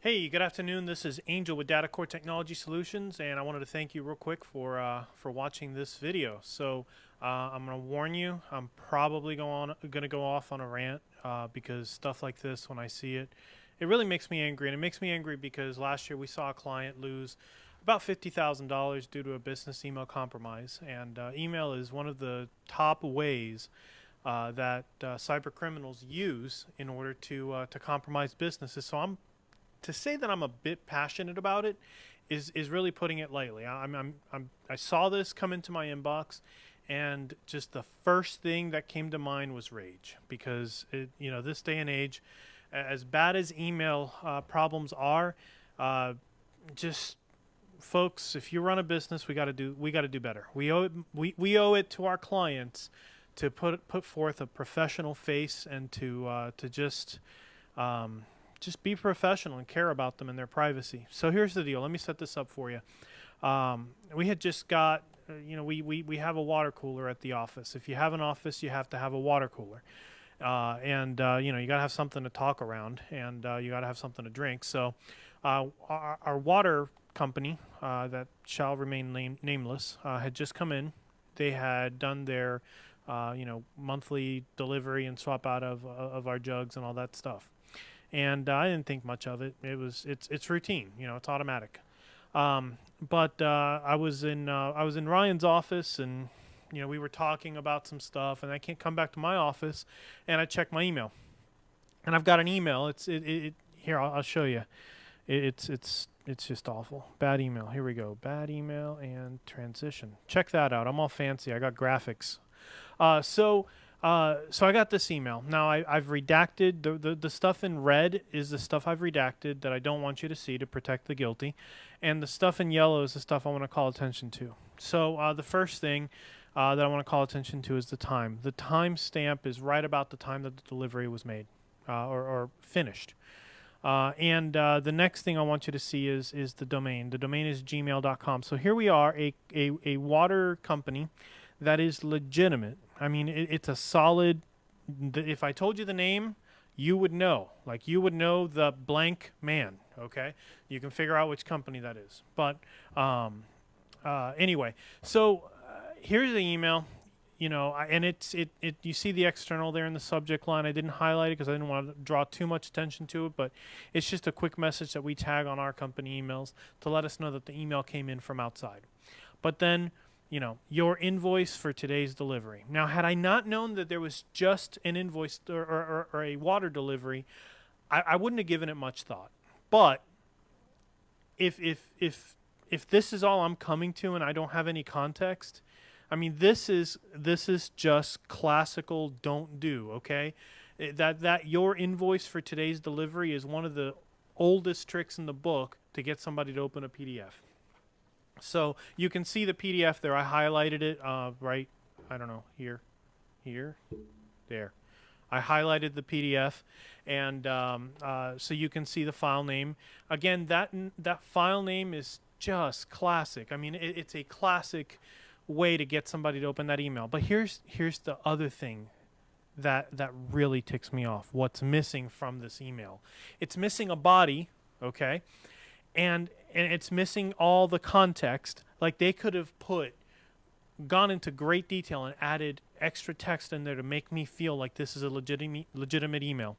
Hey, good afternoon. This is Angel with DataCore Technology Solutions, and I wanted to thank you real quick for watching this video. I'm going to warn you, I'm probably going to go off on a rant because stuff like this, when I see it, it really makes me angry. And it makes me angry because last year we saw a client lose about $50,000 due to a business email compromise. And email is one of the top ways that cyber criminals use in order to compromise businesses. To say that I'm a bit passionate about it is really putting it lightly. I saw this come into my inbox, and just the first thing that came to mind was rage, because this day and age, as bad as email problems are, just folks, if you run a business, we got to do better. We owe it to our clients to put forth a professional face and to just be professional and care about them and their privacy. So here's the deal. Let me set this up for you. We had just got, we have a water cooler at the office. If you have an office, you have to have a water cooler. You got to have something to talk around, and you got to have something to drink. So our water company, that shall remain nameless, had just come in. They had done their monthly delivery and swap out of our jugs and all that stuff. And I didn't think much of it. It's routine, it's automatic. But I was in Ryan's office, and we were talking about some stuff, and I can't come back to my office, and I checked my email, and I've got an email. Here, I'll show you. It's just awful. Bad email. Here we go. Bad email and transition. Check that out. I'm all fancy. I got graphics. So I got this email. Now I've redacted the stuff in red is the stuff I've redacted that I don't want you to see to protect the guilty, and the stuff in yellow is the stuff I want to call attention to. So the first thing that I want to call attention to is the time. The time stamp is right about the time that the delivery was made or finished. The next thing I want you to see is the domain. The domain is gmail.com. So here we are, a water company that is legitimate. I mean, it's a solid. If I told you the name, you would know. Like, you would know the blank man. Okay, you can figure out which company that is. But anyway, so here's the email. And you see the external there in the subject line. I didn't highlight it because I didn't want to draw too much attention to it, but it's just a quick message that we tag on our company emails to let us know that the email came in from outside. But then, your invoice for today's delivery. Now, had I not known that there was just an invoice or a water delivery, I wouldn't have given it much thought. But if this is all I'm coming to and I don't have any context, I mean, this is just classical don't do, okay? That your invoice for today's delivery is one of the oldest tricks in the book to get somebody to open a PDF. So you can see the PDF there. I highlighted it right, I don't know, here, there. I highlighted the PDF, and so you can see the file name. Again, that file name is just classic. I mean, it's a classic way to get somebody to open that email. But here's the other thing that really ticks me off. What's missing from this email? It's missing a body, okay? And it's missing all the context. Like, they could have gone into great detail and added extra text in there to make me feel like this is a legitimate email.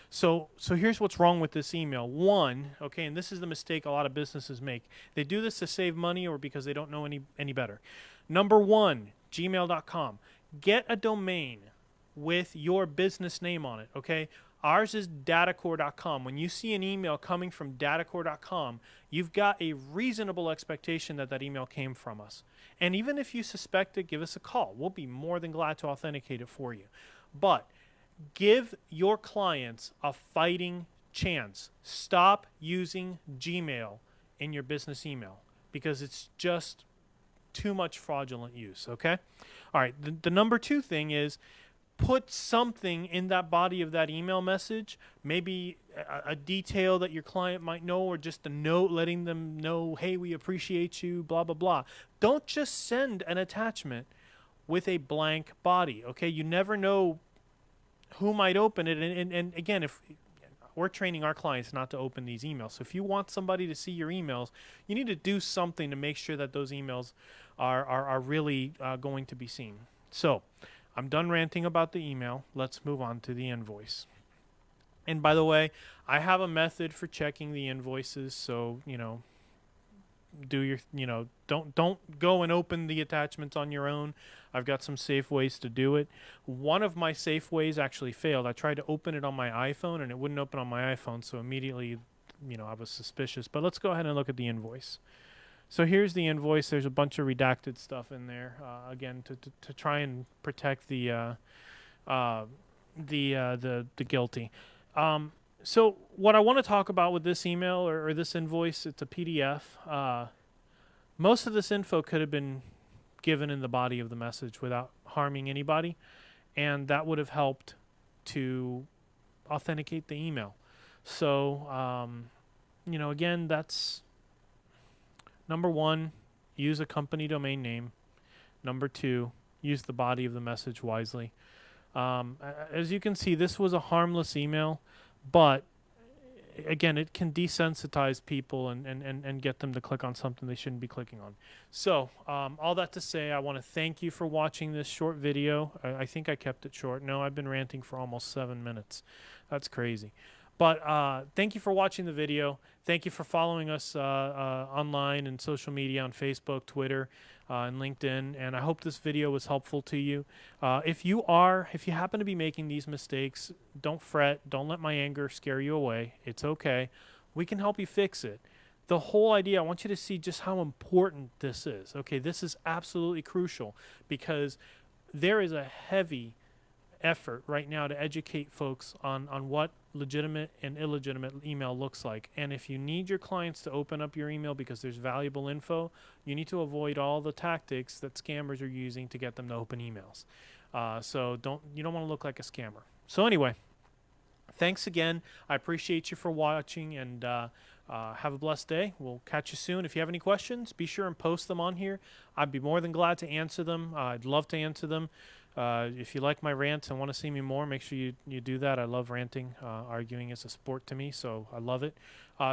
So here's what's wrong with this email. One, okay, and this is the mistake a lot of businesses make. They do this to save money or because they don't know any better. Number one, gmail.com. Get a domain with your business name on it, okay? Ours is datacore.com. When you see an email coming from datacore.com, you've got a reasonable expectation that that email came from us. And even if you suspect it, give us a call. We'll be more than glad to authenticate it for you. But give your clients a fighting chance. Stop using Gmail in your business email because it's just too much fraudulent use, okay? All right, the number two thing is put something in that body of that email message, maybe a detail that your client might know, or just a note letting them know, hey, we appreciate you, blah, blah, blah. Don't just send an attachment with a blank body, okay? You never know who might open it. And again, if we're training our clients not to open these emails. So if you want somebody to see your emails, you need to do something to make sure that those emails are really going to be seen. So I'm done ranting about the email. Let's move on to the invoice. And by the way, I have a method for checking the invoices. So, do your, don't go and open the attachments on your own. I've got some safe ways to do it. One of my safe ways actually failed. I tried to open it on my iPhone and it wouldn't open on my iPhone. So immediately, I was suspicious. But let's go ahead and look at the invoice. So here's the invoice. There's a bunch of redacted stuff in there. Again, to try and protect the guilty. So what I want to talk about with this email or this invoice, it's a PDF. Most of this info could have been given in the body of the message without harming anybody, and that would have helped to authenticate the email. So, again, that's number one, use a company domain name. Number two, use the body of the message wisely. As you can see, this was a harmless email, but again, it can desensitize people and get them to click on something they shouldn't be clicking on. So all that to say, I want to thank you for watching this short video. I think I kept it short. No, I've been ranting for almost 7 minutes. That's crazy. But thank you for watching the video. Thank you for following us online and social media on Facebook, Twitter, and LinkedIn. And I hope this video was helpful to you. If you happen to be making these mistakes, don't fret. Don't let my anger scare you away. It's okay. We can help you fix it. The whole idea, I want you to see just how important this is. Okay, this is absolutely crucial because there is a heavy effort right now to educate folks on what legitimate and illegitimate email looks like. And if you need your clients to open up your email because there's valuable info, you need to avoid all the tactics that scammers are using to get them to open emails. So you don't want to look like a scammer. So anyway, thanks again. I appreciate you for watching, and have a blessed day. We'll catch you soon. If you have any questions, be sure and post them on here. I'd be more than glad to answer them. I'd love to answer them. If you like my rants and want to see me more, make sure you do that. I love ranting. Arguing is a sport to me, so I love it.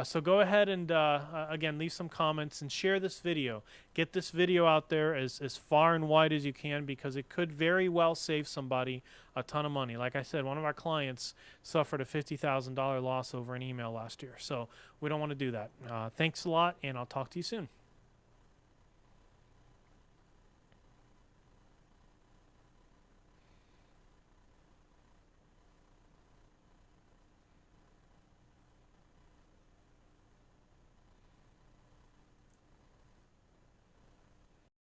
So go ahead and, again, leave some comments and share this video. Get this video out there as far and wide as you can, because it could very well save somebody a ton of money. Like I said, one of our clients suffered a $50,000 loss over an email last year, so we don't want to do that. Thanks a lot, and I'll talk to you soon.